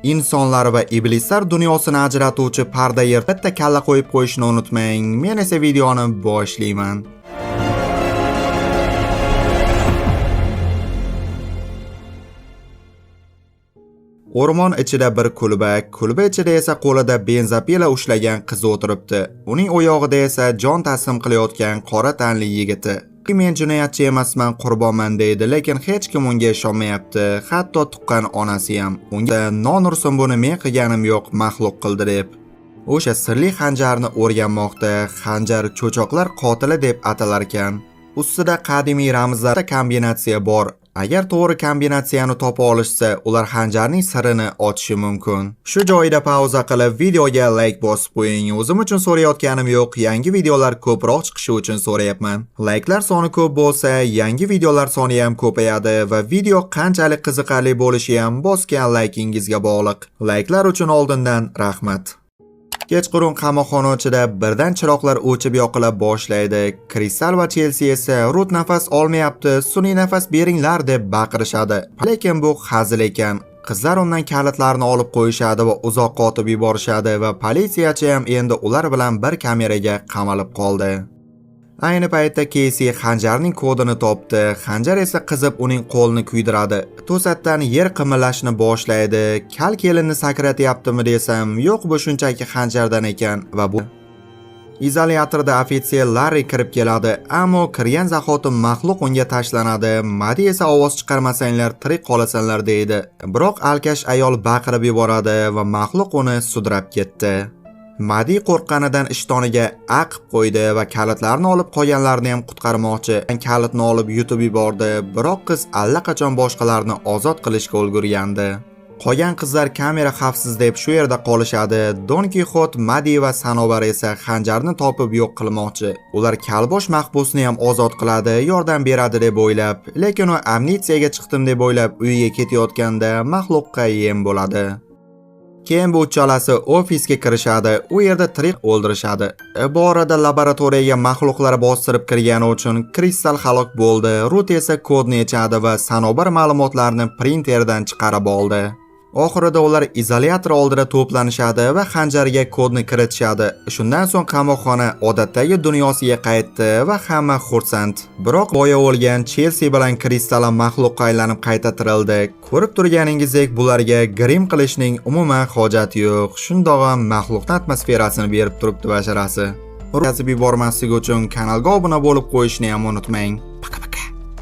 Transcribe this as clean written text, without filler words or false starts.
insonlar va iblislar dunyosini ajratuvchi parda yer bitta kalla qo'yib qo'yishni unutmang. Men esa videoni boshlayman. O'rmon ichida bir kulba ichida esa qo'lida benzapila ushlagan qiz o'tiribdi. Uning oyog'ida esa jon taslim qilayotgan qora tanli yigiti. Men jinoyatchi emasman, qurbonman deydi, lekin hech kim unga ishonmayapti. Hatto tuqqan onasi ham. Unga non ursin, buni men qilganim yo'q, maxluq qildi deb. O'sha sirli xanjarni o'rganmoqda. Xanjar cho'choqlar qotili deb atalar ekan. Ustida qadimiy ramzlarda kombinatsiya bor. Agar to'g'ri kombinatsiyani topa olishsa, ular xanjarning sirini ochishi mumkin. Shu joyda pauza qilib, videoga like bosib qo'ying. O'zim uchun so'rayotganim yo'q, yangi videolar ko'proq chiqishi uchun so'rayapman. Like'lar soni ko'p bo'lsa, yangi videolar soni ham ko'payadi va video qanchalik qiziqarli bo'lishi ham bosgan like'ingizga bog'liq. Like'lar uchun oldindan rahmat. Kechqurun qamoqxona ichida birdan chiroqlar o'chib yoqila boshlaydi. Kristal va Chelsea esa Rut nafas olmayapti, sun'iy nafas beringlar deb baqirishadi. Lekin bu hazil ekan. Qizlar undan kalitlarni olib qo'yishadi va uzoqqa otib yuborishadi va politsiyachi ham endi ular bilan bir kameraga qamalib qoldi. Ayni paytda Casey xanjarning kodini topdi. Xanjar esa qizib uning qo'lini kuydiradi. To'satdan yer qimillashni boshlaydi. Kal kelinni sakratyaptimi desam, yo'q, bu shunchaki xanjardan ekan va bu izolyatorda ofitser Larry kirib keladi, ammo kirgan zahoti maxluq unga tashlanadi. Madi esa ovoz chiqarmasanglar tirik qolasanlar deydi. Biroq alkash ayol baqirib yuboradi va maxluq uni sudrab ketdi. Madi qo'rqqanidan ishtoniga aqib qo'ydi va kalitlarni olib qolganlarni ham qutqarmoqchi. Kalitni olib yutib yubordi, biroq qiz allaqachon boshqalarni ozod qilishga ulgurgandi. Qolgan qizlar kamera xavfsiz deb shu yerda qolishadi. Don Kixot, Madi va Sanobar esa xanjarni topib yo'q qilmoqchi. Ular kalbosh mahbusni ham ozod qiladi, yordam beradi deb o'ylab, lekin u amnistiyaga chiqdim deb o'ylab uyiga ketayotganda maxluqqa yem bo'ladi. Keyin bu uchalasi ofisga kirishadi, u yerda tirik o'ldirishadi. Bu orada laboratoriyaga maxluqlar bostirib kirgani uchun Kristal halok bo'ldi. Rut esa kodni yechadi va Sanobar ma'lumotlarni printerdan chiqarib oldi. Oxirida ular izolyator oldida to'planishadi va xanjarga kodni kiritishadi. Shundan so'ng qamoqxona odatdagi dunyosiga qaytdi va hamma xursand. Biroq boya o'lgan Chelsea bilan Kristal maxluqqa aylanib qayta tirildi. Ko'rib turganingizdek, bularga grim qilishning umuman hojati yo'q. Shundoq ham maxluqning atmosferasini berib turibdi basharasi. O'tkazib yubormaslik uchun kanalga obuna bo'lib qo'yishni ham unutmang.